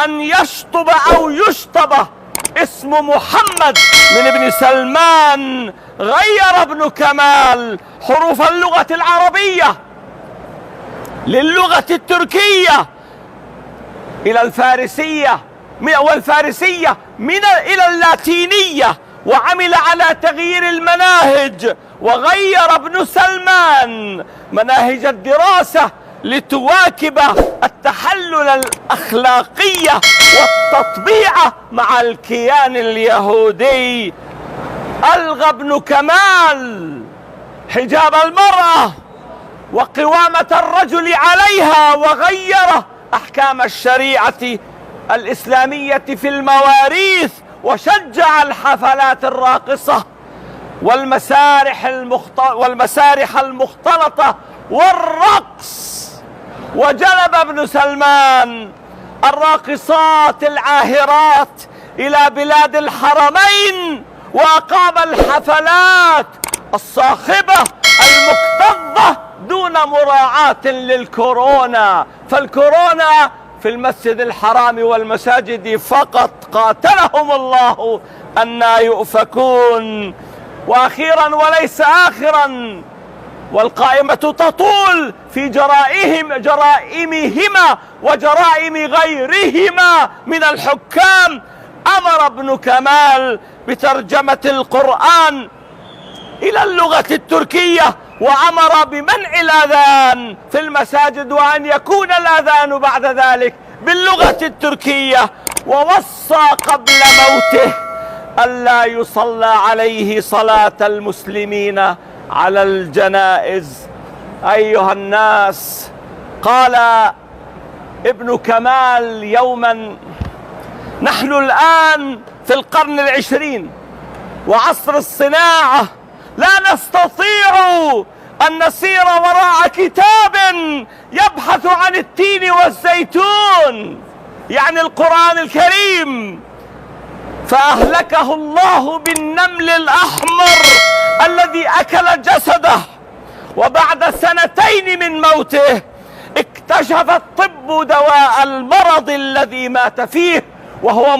أن يشطب أو يشطب اسم محمد من ابن سلمان، غير ابن كمال حروف اللغة العربية للغة التركية إلى الفارسية، والفارسية إلى اللاتينية، وعمل على تغيير المناهج. وغير ابن سلمان مناهج الدراسة لتواكب التحلل الأخلاقي والتطبيع مع الكيان اليهودي. ألغى ابن كمال حجاب المرأة وقوامة الرجل عليها، وغير أحكام الشريعة الإسلامية في المواريث، وشجع الحفلات الراقصة والمسارح المختلطة والرقص. وجلب ابن سلمان الراقصات العاهرات إلى بلاد الحرمين، وأقام الحفلات الصاخبة المكتظة دون مراعاة للكورونا، فالكورونا في المسجد الحرام والمساجد فقط، قاتلهم الله أنى يؤفكون. وأخيرا وليس آخرا، والقائمة تطول في جرائمهما وجرائم غيرهما من الحكام، أمر ابن كمال بترجمة القرآن إلى اللغة التركية، وأمر بمنع الأذان في المساجد، وأن يكون الأذان بعد ذلك باللغة التركية. ووصى قبل موته ألا يصلى عليه صلاة المسلمين على الجنائز. أيها الناس، قال ابن كمال يوما: نحن الآن في القرن العشرين وعصر الصناعة، لا نستطيع أن نسير وراء كتاب يبحث عن التين والزيتون، يعني القرآن الكريم، فأهلكه الله بالنمل الأحمر الذي أكل جسده. وبعد سنتين من موته اكتشف الطب دواء المرض الذي مات فيه، وهو